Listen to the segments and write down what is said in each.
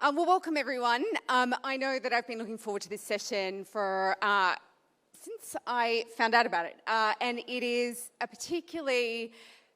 Well, welcome everyone. I know that I've been looking forward to this session for since I found out about it, and it is a particularly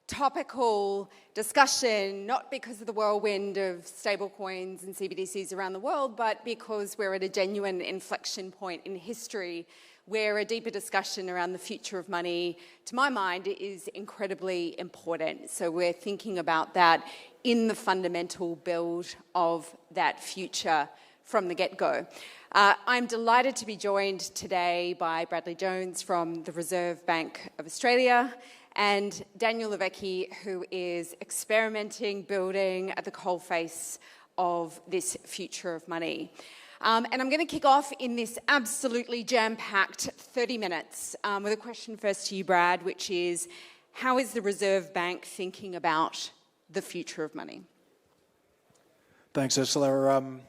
topical discussion, not because of the whirlwind of stablecoins and CBDCs around the world, but because we're at a genuine inflection point in history where a deeper discussion around the future of money, to my mind, is incredibly important. So we're thinking about that in the fundamental build of that future from the get-go. I'm delighted to be joined today by Bradley Jones from the Reserve Bank of Australia and Daniel Levecki, who is experimenting, building at the coalface of this future of money. And I'm going to kick off in this absolutely jam-packed 30 minutes with a question first to you, Brad, which is, how is the Reserve Bank thinking about the future of money? Thanks, Ursula.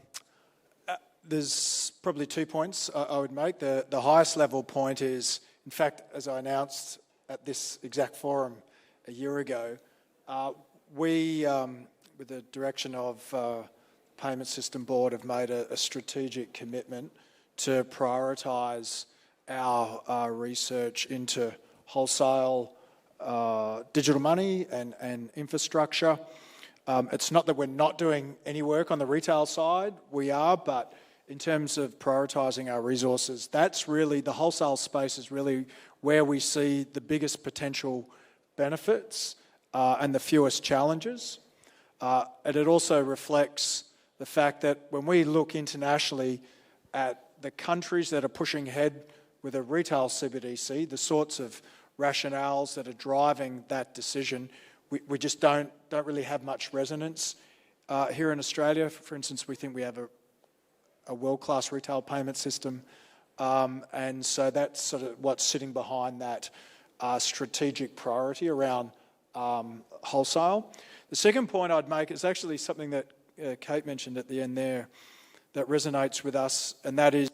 There's probably 2 points I would make. The highest level point is, in fact, as I announced at this exact forum a year ago, we, with the direction of Payment System Board, have made a strategic commitment to prioritise our research into wholesale digital money and infrastructure. It's not that we're not doing any work on the retail side, we are, but in terms of prioritising our resources, that's really, the wholesale space is really where we see the biggest potential benefits and the fewest challenges. And it also reflects the fact that when we look internationally at the countries that are pushing ahead with a retail CBDC, the sorts of rationales that are driving that decision, we just don't really have much resonance. Here in Australia, for instance, we think we have a world-class retail payment system, and so that's sort of what's sitting behind that strategic priority around wholesale. The second point I'd make is actually something that Kate mentioned at the end there that resonates with us, and that is,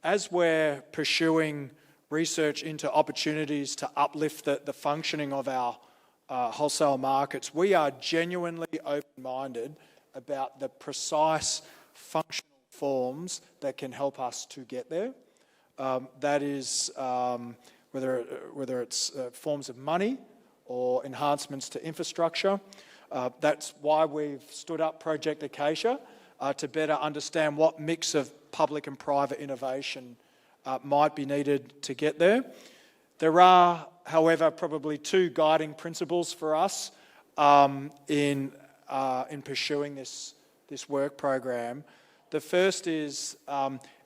as we're pursuing research into opportunities to uplift the functioning of our wholesale markets, we are genuinely open-minded about the precise functional forms that can help us to get there. That is, whether it's forms of money or enhancements to infrastructure. That's why we've stood up Project Acacia to better understand what mix of public and private innovation might be needed to get there. There are, however, probably 2 guiding principles for us in pursuing this work program. The first is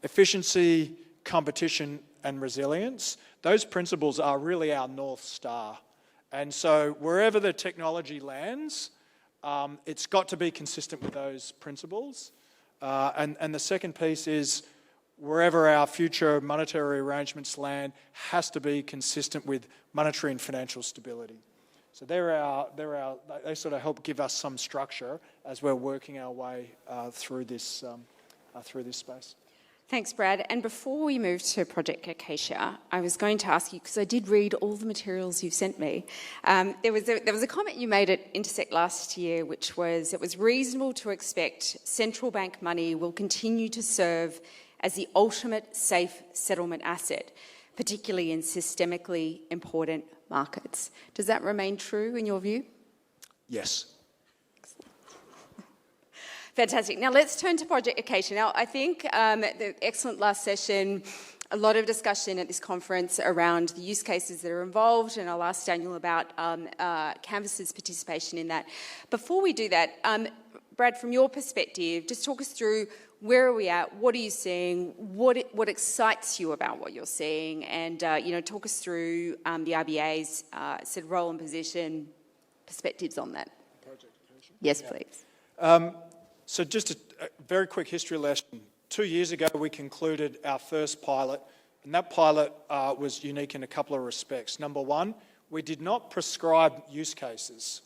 efficiency, competition, and resilience. Those principles are really our North Star. And so wherever the technology lands, it's got to be consistent with those principles. And the second piece is wherever our future monetary arrangements land has to be consistent with monetary and financial stability. So they sort of help give us some structure as we're working our way through this space. Thanks, Brad. And before we move to Project Acacia, I was going to ask you, because I did read all the materials you've sent me, there was a comment you made at Intersekt last year, which was, it was reasonable to expect central bank money will continue to serve as the ultimate safe settlement asset, particularly in systemically important markets. Does that remain true in your view? Yes. Fantastic. Now let's turn to Project Acacia. Now I think the excellent last session, a lot of discussion at this conference around the use cases that are involved, and I'll ask Daniel about Canvas's participation in that. Before we do that, Brad, from your perspective, just talk us through where are we at, what are you seeing, what excites you about what you're seeing, and talk us through the RBA's sort of role and position, perspectives on that. Project Acacia? Yes, please. So just a very quick history lesson. 2 years ago, we concluded our first pilot, and that pilot was unique in a couple of respects. Number one, we did not prescribe use cases.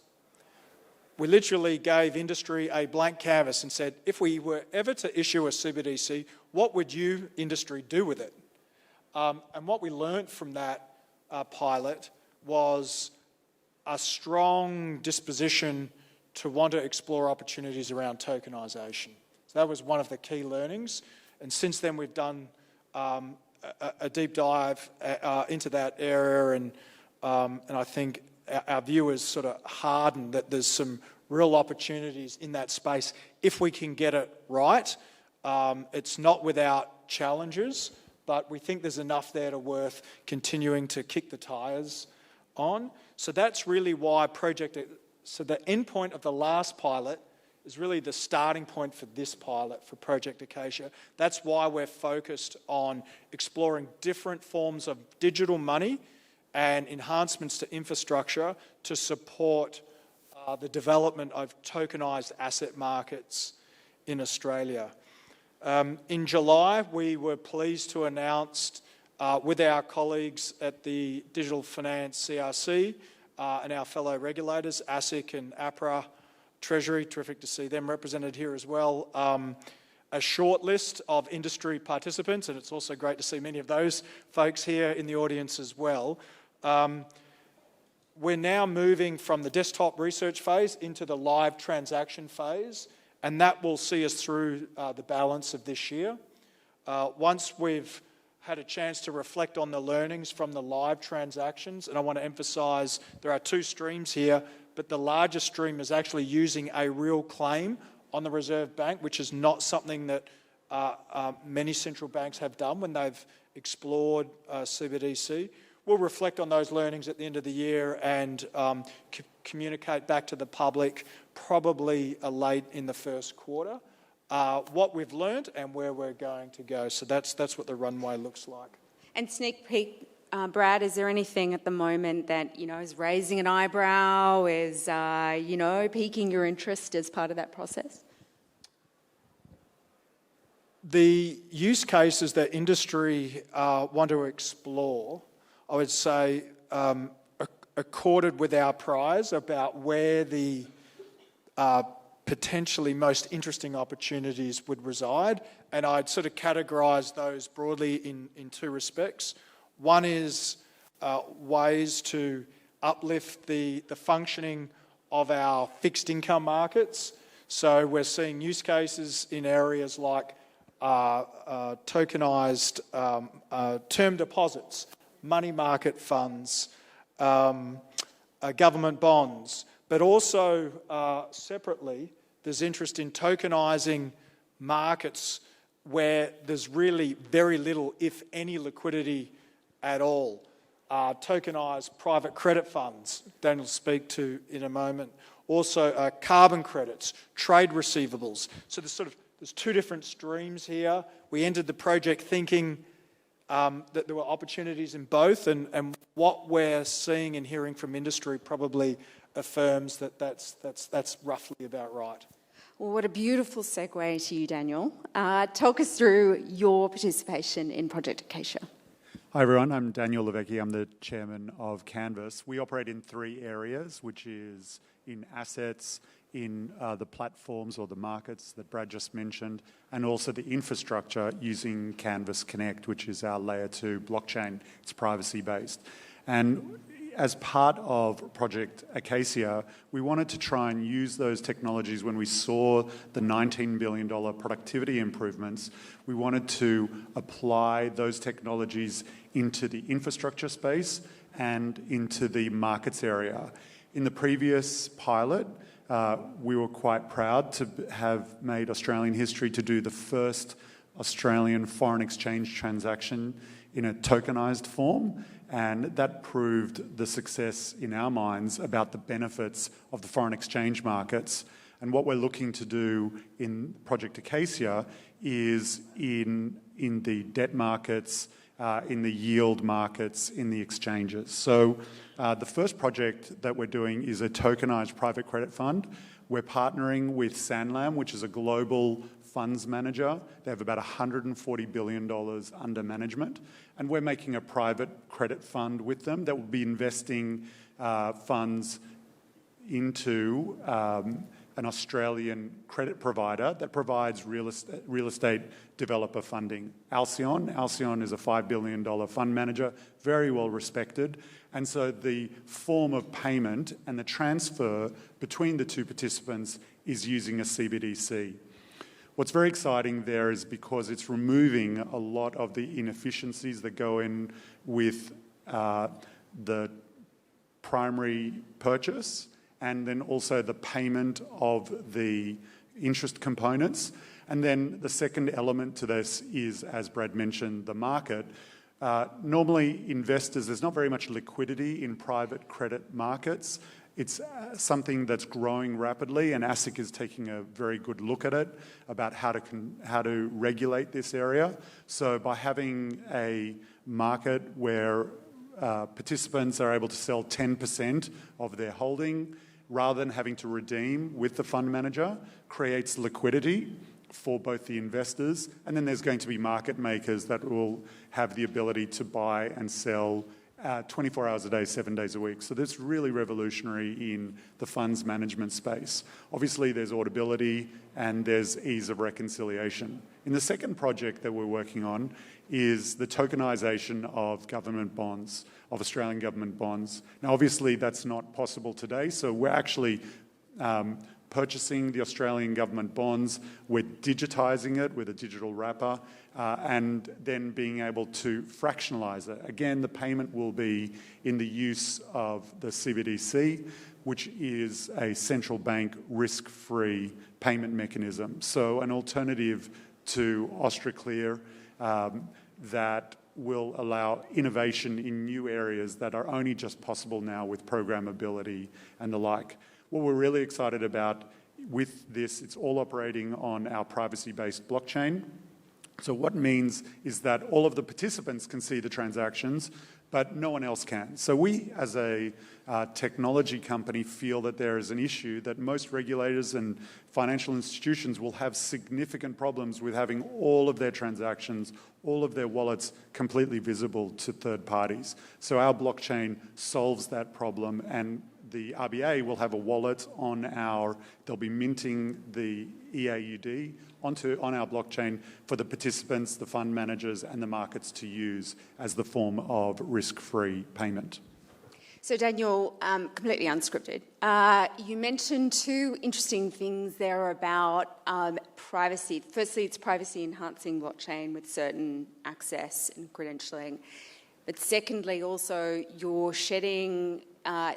We literally gave industry a blank canvas and said, if we were ever to issue a CBDC, what would you, industry, do with it? And what we learnt from that pilot was a strong disposition to want to explore opportunities around tokenisation. So that was one of the key learnings. And since then, we've done a deep dive into that area, and I think our view is sort of hardened that there's some real opportunities in that space if we can get it right. It's not without challenges, but we think there's enough there to worth continuing to kick the tyres on. So that's really why so the end point of the last pilot is really the starting point for this pilot for Project Acacia. That's why we're focused on exploring different forms of digital money and enhancements to infrastructure to support the development of tokenised asset markets in Australia. In July, we were pleased to announce with our colleagues at the Digital Finance CRC and our fellow regulators, ASIC and APRA, Treasury, terrific to see them represented here as well, a short list of industry participants, and it's also great to see many of those folks here in the audience as well. We're now moving from the desktop research phase into the live transaction phase, and that will see us through the balance of this year. Once we've had a chance to reflect on the learnings from the live transactions, and I want to emphasise there are two streams here, but the largest stream is actually using a real claim on the Reserve Bank, which is not something that many central banks have done when they've explored CBDC. We'll reflect on those learnings at the end of the year and communicate back to the public probably late in the first quarter what we've learned and where we're going to go. So that's what the runway looks like. And sneak peek, Brad, is there anything at the moment that, is raising an eyebrow, is, piquing your interest as part of that process? The use cases that industry want to explore, I would say, accorded with our prize about where the potentially most interesting opportunities would reside. And I'd sort of categorise those broadly in two respects. One is ways to uplift the functioning of our fixed income markets. So we're seeing use cases in areas like tokenised term deposits, money market funds, government bonds, but also separately, there's interest in tokenising markets where there's really very little, if any, liquidity at all. Tokenised private credit funds, Daniel will speak to in a moment. Also carbon credits, trade receivables. So there's two different streams here. We entered the project thinking that there were opportunities in both, and what we're seeing and hearing from industry probably affirms that that's roughly about right. Well, what a beautiful segue to you, Daniel. Talk us through your participation in Project Acacia. Hi everyone, I'm Daniel Levecki, I'm the chairman of Canvas. We operate in three areas, which is in assets, in the platforms or the markets that Brad just mentioned, and also the infrastructure using Canvas Connect, which is our layer 2 blockchain. It's privacy-based. And as part of Project Acacia, we wanted to try and use those technologies when we saw the $19 billion productivity improvements. We wanted to apply those technologies into the infrastructure space and into the markets area. In the previous pilot, we were quite proud to have made Australian history to do the first Australian foreign exchange transaction in a tokenised form, and that proved the success in our minds about the benefits of the foreign exchange markets. And what we're looking to do in Project Acacia is in the debt markets, in the yield markets, in the exchanges. So the first project that we're doing is a tokenised private credit fund. We're partnering with Sanlam, which is a global funds manager. They have about $140 billion under management. And we're making a private credit fund with them that will be investing funds into an Australian credit provider that provides real estate developer funding. Alcyon is a $5 billion fund manager, very well respected. And so the form of payment and the transfer between the two participants is using a CBDC. What's very exciting there is because it's removing a lot of the inefficiencies that go in with the primary purchase and then also the payment of the interest components. And then the second element to this is, as Brad mentioned, the market. Normally, investors, there's not very much liquidity in private credit markets. It's something that's growing rapidly, and ASIC is taking a very good look at it, about how to regulate this area. So by having a market where participants are able to sell 10% of their holding, rather than having to redeem with the fund manager, creates liquidity for both the investors, and then there's going to be market makers that will have the ability to buy and sell 24 hours a day, 7 days a week. So that's really revolutionary in the funds management space. Obviously, there's audibility and there's ease of reconciliation. In the second project that we're working on is the tokenisation of government bonds, of Australian government bonds. Now, obviously, that's not possible today, so we're actually purchasing the Australian government bonds, we're digitising it with a digital wrapper, and then being able to fractionalise it. Again, the payment will be in the use of the CBDC, which is a central bank risk-free payment mechanism. So an alternative to Austraclear that will allow innovation in new areas that are only just possible now with programmability and the like. What we're really excited about with this, it's all operating on our privacy-based blockchain. So what it means is that all of the participants can see the transactions, but no one else can. So we, as a technology company, feel that there is an issue that most regulators and financial institutions will have significant problems with having all of their transactions, all of their wallets completely visible to third parties. So our blockchain solves that problem, and the RBA will have a wallet they'll be minting the EAUD on our blockchain for the participants, the fund managers and the markets to use as the form of risk-free payment. So Daniel, completely unscripted, you mentioned two interesting things there about privacy. Firstly, it's privacy-enhancing blockchain with certain access and credentialing. But secondly, also, you're shedding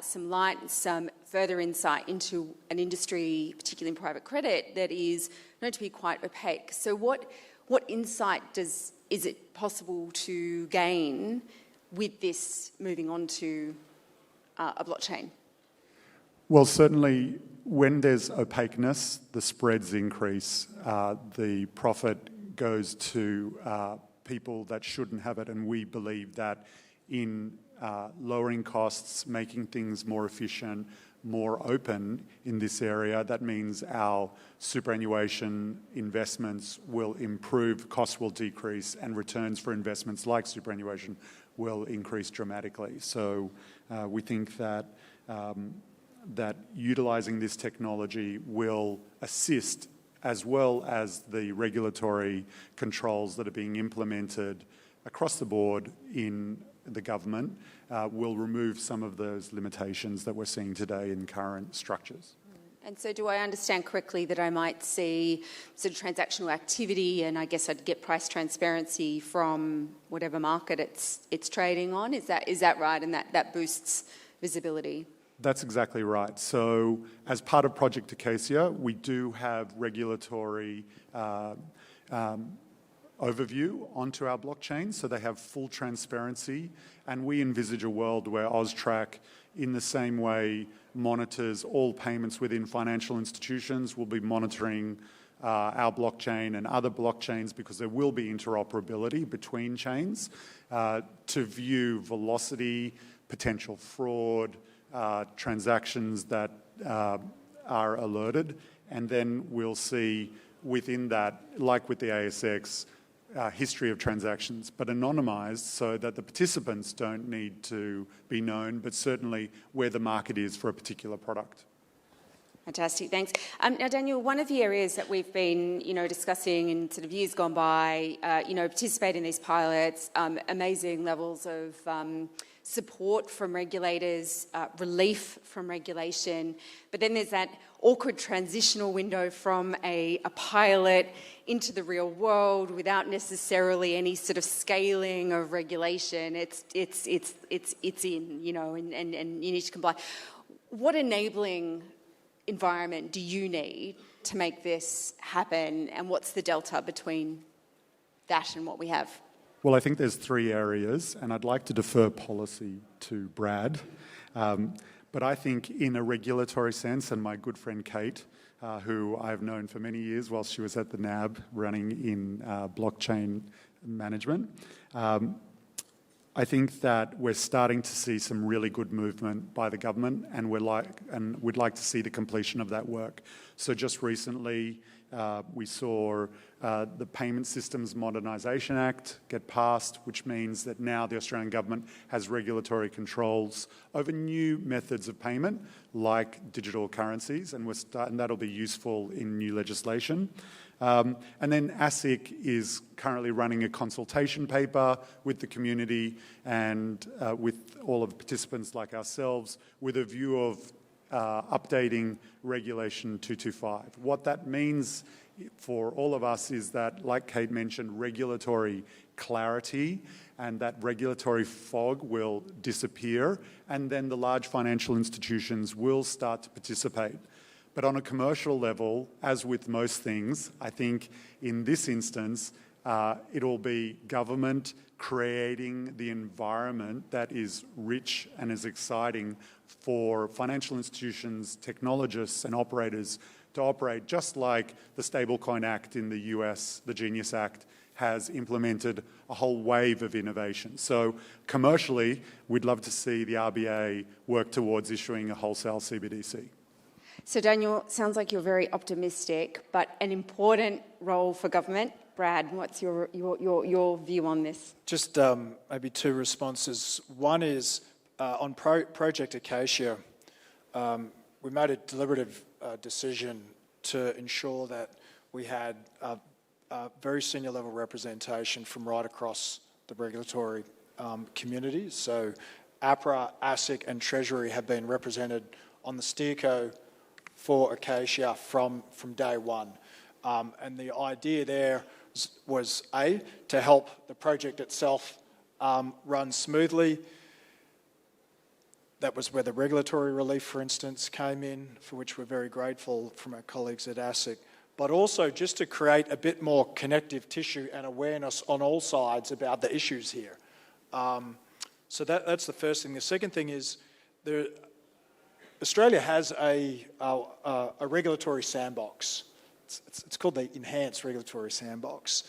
some light and some further insight into an industry, particularly in private credit, that is known to be quite opaque. So what insight is it possible to gain with this moving on to a blockchain? Well, certainly when there's opaqueness, the spreads increase, the profit goes to people that shouldn't have it, and we believe that in lowering costs, making things more efficient, more open in this area, that means our superannuation investments will improve, costs will decrease, and returns for investments like superannuation will increase dramatically. So we think that that utilising this technology will assist, as well as the regulatory controls that are being implemented across the board in the government, will remove some of those limitations that we're seeing today in current structures. And so do I understand correctly that I might see sort of transactional activity, and I guess I'd get price transparency from whatever market it's trading on? Is that right? And that boosts visibility? That's exactly right. So as part of Project Acacia, we do have regulatory overview onto our blockchain, so they have full transparency, and we envisage a world where AUSTRAC, in the same way, monitors all payments within financial institutions. We'll be monitoring our blockchain and other blockchains, because there will be interoperability between chains to view velocity, potential fraud, transactions that are alerted, and then we'll see within that, like with the ASX, history of transactions, but anonymised so that the participants don't need to be known, but certainly where the market is for a particular product. Fantastic, thanks. Now, Daniel, one of the areas that we've been, discussing in sort of years gone by, participate in these pilots, amazing levels of support from regulators, relief from regulation, but then there's that awkward transitional window from a pilot into the real world without necessarily any sort of scaling of regulation. It's in, you know, and you need to comply. What enabling environment do you need to make this happen, and what's the delta between that and what we have? Well, I think there's three areas, and I'd like to defer policy to Brad. But I think in a regulatory sense, and my good friend Kate, who I've known for many years while she was at the NAB running in blockchain management, I think that we're starting to see some really good movement by the government, and we'd like to see the completion of that work. So just recently, we saw the Payment Systems Modernisation Act get passed, which means that now the Australian government has regulatory controls over new methods of payment, like digital currencies, and that'll be useful in new legislation. And then ASIC is currently running a consultation paper with the community and with all of the participants like ourselves, with a view of updating Regulation 225. What that means for all of us is that, like Kate mentioned, regulatory clarity and that regulatory fog will disappear, and then the large financial institutions will start to participate. But on a commercial level, as with most things, I think in this instance, it'll be government creating the environment that is rich and is exciting for financial institutions, technologists and operators to operate, just like the Stablecoin Act in the US, the Genius Act, has implemented a whole wave of innovation. So commercially, we'd love to see the RBA work towards issuing a wholesale CBDC. So Daniel, sounds like you're very optimistic, but an important role for government. Brad, what's your view on this? Just maybe two responses. One is on Project Acacia, we made a deliberative decision to ensure that we had very senior level representation from right across the regulatory community. So APRA, ASIC and Treasury have been represented on the steerco for Acacia from day one. And the idea there was A, to help the project itself run smoothly. That was where the regulatory relief, for instance, came in, for which we're very grateful from our colleagues at ASIC, but also just to create a bit more connective tissue and awareness on all sides about the issues here. So that's the first thing. The second thing is Australia has a regulatory sandbox. It's called the Enhanced Regulatory Sandbox.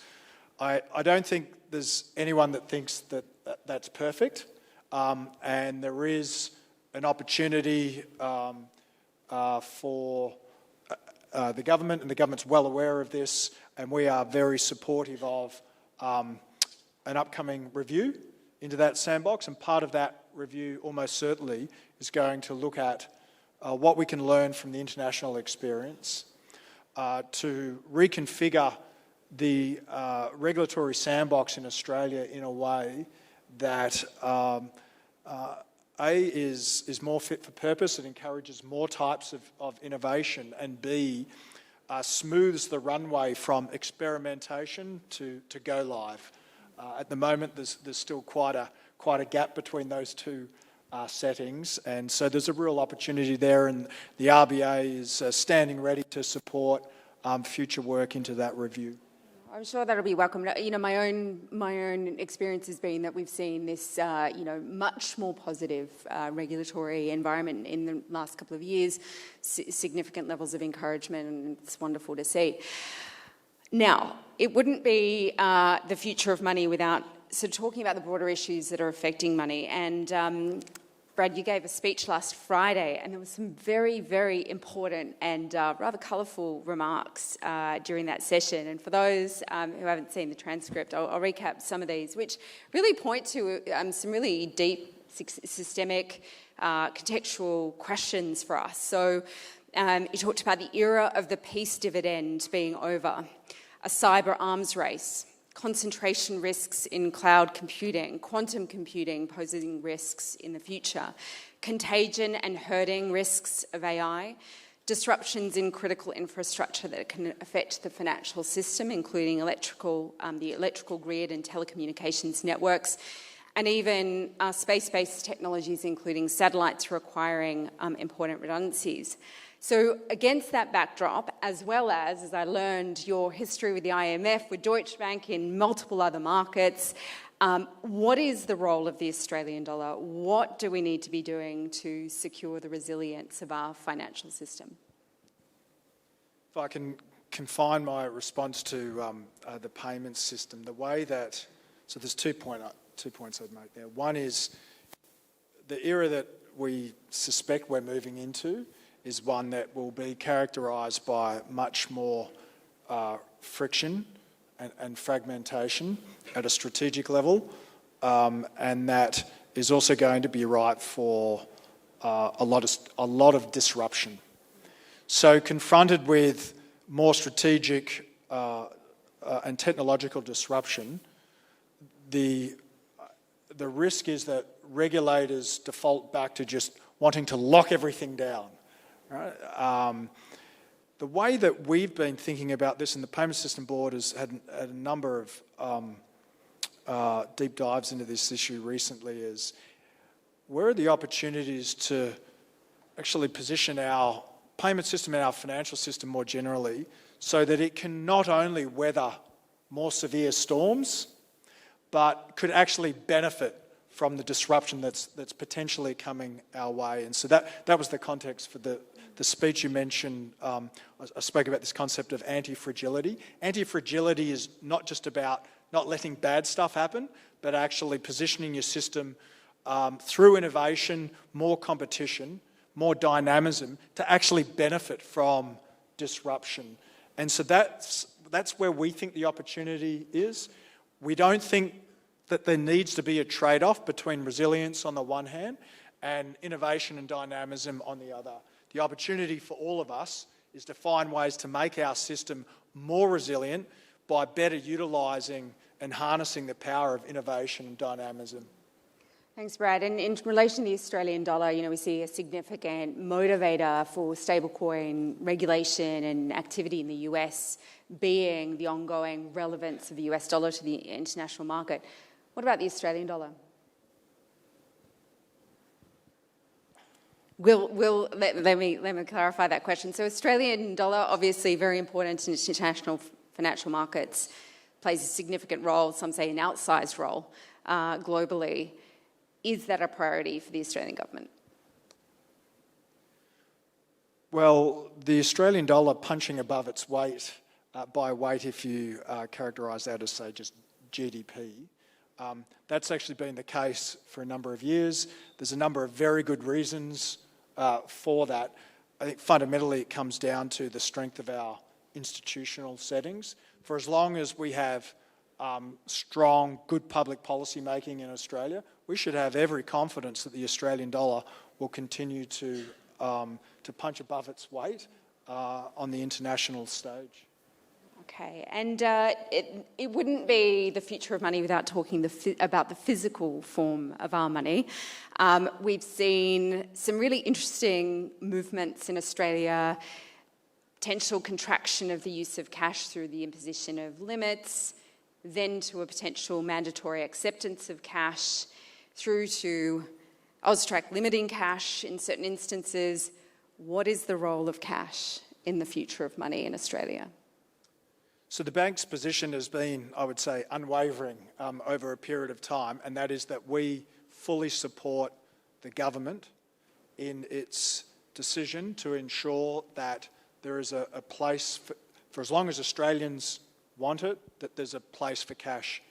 I don't think there's anyone that thinks that that's perfect, and there is an opportunity for the government, and the government's well aware of this, and we are very supportive of an upcoming review into that sandbox, and part of that review almost certainly is going to look at what we can learn from the international experience to reconfigure the regulatory sandbox in Australia in a way that A, is more fit for purpose, it encourages more types of innovation, and B, smooths the runway from experimentation to go live. At the moment, there's still quite a gap between those two settings, and so there's a real opportunity there, and the RBA is standing ready to support future work into that review. I'm sure that'll be welcome. You know, my own experience has been that we've seen this, much more positive regulatory environment in the last couple of years, significant levels of encouragement, and it's wonderful to see. Now, it wouldn't be the future of money without sort of talking about the broader issues that are affecting money. And Brad, you gave a speech last Friday, and there were some very, very important and rather colourful remarks during that session. And for those who haven't seen the transcript, I'll recap some of these, which really point to some really deep, systemic, contextual questions for us. So you talked about the era of the peace dividend being over, a cyber arms race, concentration risks in cloud computing, quantum computing posing risks in the future, contagion and herding risks of AI, disruptions in critical infrastructure that can affect the financial system, including the electrical grid and telecommunications networks, and even space-based technologies, including satellites, requiring important redundancies. So against that backdrop, as well as I learned your history with the IMF, with Deutsche Bank in multiple other markets, what is the role of the Australian dollar? What do we need to be doing to secure the resilience of our financial system? If I can confine my response to the payments system, the way that, so there's 2 points I'd make there. One is the era that we suspect we're moving into is one that will be characterised by much more friction and fragmentation at a strategic level, and that is also going to be ripe for a lot of disruption. So confronted with more strategic and technological disruption, the risk is that regulators default back to just wanting to lock everything down. Right? The way that we've been thinking about this, and the Payment System Board has had a number of deep dives into this issue recently, is where are the opportunities to actually position our payment system and our financial system more generally so that it can not only weather more severe storms, but could actually benefit from the disruption that's potentially coming our way. And so that was the context for the speech you mentioned. I spoke about this concept of anti-fragility. Anti-fragility is not just about not letting bad stuff happen, but actually positioning your system through innovation, more competition, more dynamism, to actually benefit from disruption. And so that's where we think the opportunity is. We don't think that there needs to be a trade-off between resilience on the one hand and innovation and dynamism on the other. The opportunity for all of us is to find ways to make our system more resilient by better utilising and harnessing the power of innovation and dynamism. Thanks, Brad. And in relation to the Australian dollar, we see a significant motivator for stablecoin regulation and activity in the US being the ongoing relevance of the US dollar to the international market. What about the Australian dollar? Let me clarify that question. So Australian dollar, obviously very important in international financial markets, plays a significant role, some say an outsized role globally. Is that a priority for the Australian government? Well, the Australian dollar punching above its weight, by weight if you characterise that as, say, just GDP, that's actually been the case for a number of years. There's a number of very good reasons for that. I think fundamentally it comes down to the strength of our institutional settings. For as long as we have strong, good public policy making in Australia, we should have every confidence that the Australian dollar will continue to punch above its weight on the international stage. Okay, and it wouldn't be the future of money without talking about the physical form of our money. We've seen some really interesting movements in Australia, potential contraction of the use of cash through the imposition of limits, then to a potential mandatory acceptance of cash, through to AUSTRAC limiting cash in certain instances. What is the role of cash in the future of money in Australia? So the bank's position has been, I would say, unwavering over a period of time, and that is that we fully support the government in its decision to ensure that there is a place for as long as Australians want it, that there's a place for cash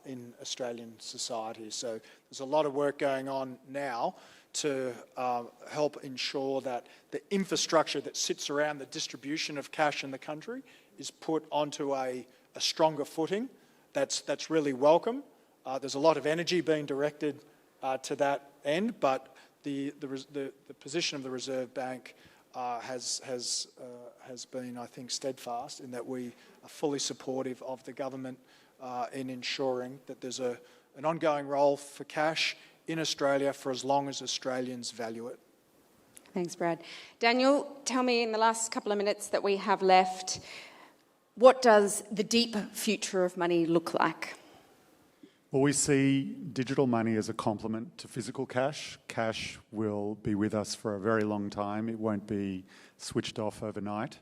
in Australian society. So there's a lot of work going on now to help ensure that the infrastructure that sits around the distribution of cash in the country is put onto a stronger footing. That's really welcome. There's a lot of energy being directed to that end, but the position of the Reserve Bank has been, I think, steadfast in that we are fully supportive of the government in ensuring that there's an ongoing role for cash in Australia for as long as Australians value it. Thanks, Brad. Daniel, tell me in the last couple of minutes that we have left, what does the deep future of money look like? Well, we see digital money as a complement to physical cash. Cash will be with us for a very long time. It won't be switched off overnight.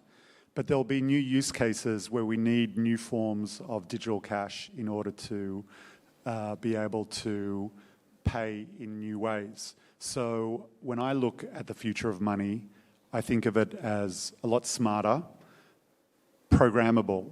But there'll be new use cases where we need new forms of digital cash in order to be able to pay in new ways. So when I look at the future of money, I think of it as a lot smarter, programmable,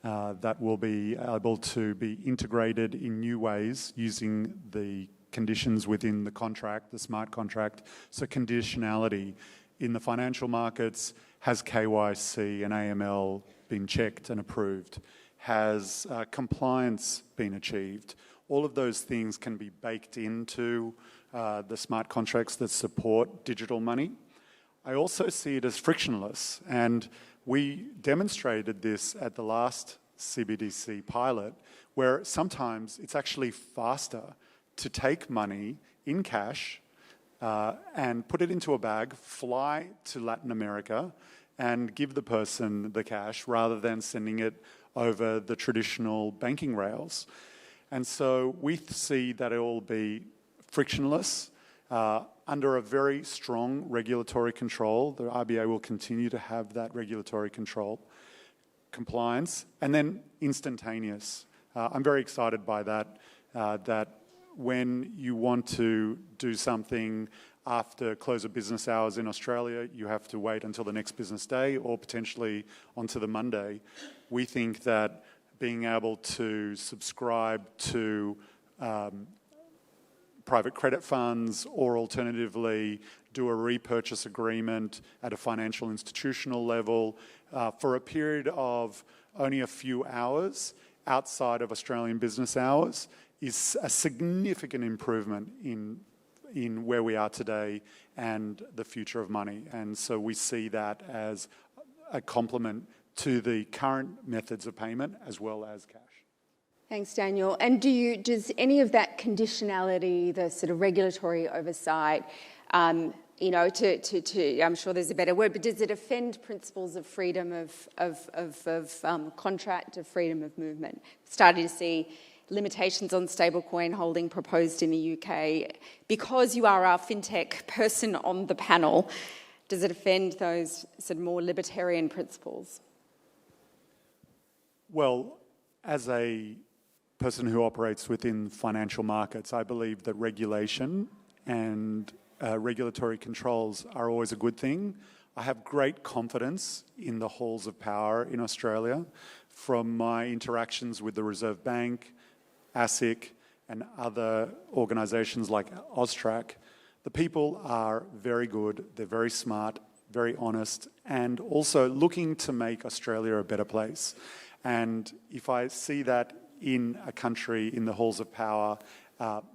that will be able to be integrated in new ways using the conditions within the contract, the smart contract. So conditionality in the financial markets, has KYC and AML been checked and approved? Has compliance been achieved? All of those things can be baked into the smart contracts that support digital money. I also see it as frictionless, and we demonstrated this at the last CBDC pilot, where sometimes it's actually faster to take money in cash and put it into a bag, fly to Latin America, and give the person the cash rather than sending it over the traditional banking rails. And so we see that it will be frictionless, under a very strong regulatory control. The RBA will continue to have that regulatory control, compliance, and then instantaneous. I'm very excited by that, that when you want to do something after close of business hours in Australia, you have to wait until the next business day or potentially onto the Monday. We think that being able to subscribe to private credit funds, or alternatively do a repurchase agreement at a financial institutional level for a period of only a few hours outside of Australian business hours is a significant improvement in where we are today and the future of money. And so we see that as a complement to the current methods of payment as well as cash. Thanks, Daniel. And does any of that conditionality, the sort of regulatory oversight, I'm sure there's a better word, but does it offend principles of freedom of contract, of freedom of movement? Starting to see limitations on stablecoin holding proposed in the UK. Because you are our fintech person on the panel, does it offend those sort of more libertarian principles? Well, as a person who operates within financial markets, I believe that regulation and regulatory controls are always a good thing. I have great confidence in the halls of power in Australia from my interactions with the Reserve Bank, ASIC, and other organisations like AUSTRAC. The people are very good, they're very smart, very honest, and also looking to make Australia a better place. And if I see that in a country, in the halls of power,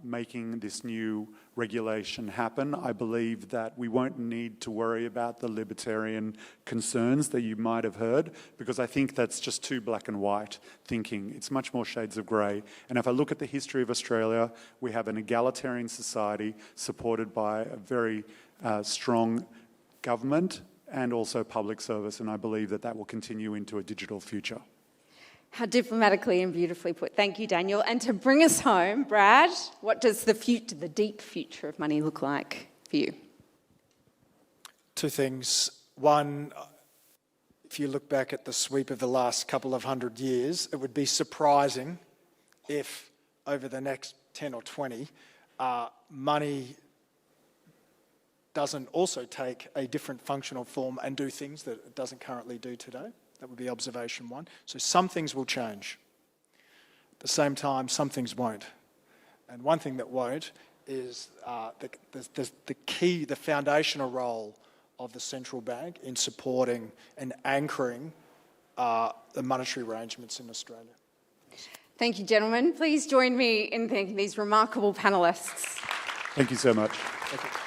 making this new regulation happen, I believe that we won't need to worry about the libertarian concerns that you might have heard, because I think that's just too black and white thinking. It's much more shades of grey. And if I look at the history of Australia, we have an egalitarian society supported by a very strong government and also public service, and I believe that that will continue into a digital future. How diplomatically and beautifully put. Thank you, Daniel. And to bring us home, Brad, what does the deep future of money look like for you? Two things. One, if you look back at the sweep of the last couple of 100 years, it would be surprising if over the next 10 or 20, money doesn't also take a different functional form and do things that it doesn't currently do today. That would be observation one. So some things will change. At the same time, some things won't. And one thing that won't is the key, the foundational role of the central bank in supporting and anchoring the monetary arrangements in Australia. Thank you, gentlemen. Please join me in thanking these remarkable panellists. Thank you so much. Thank you.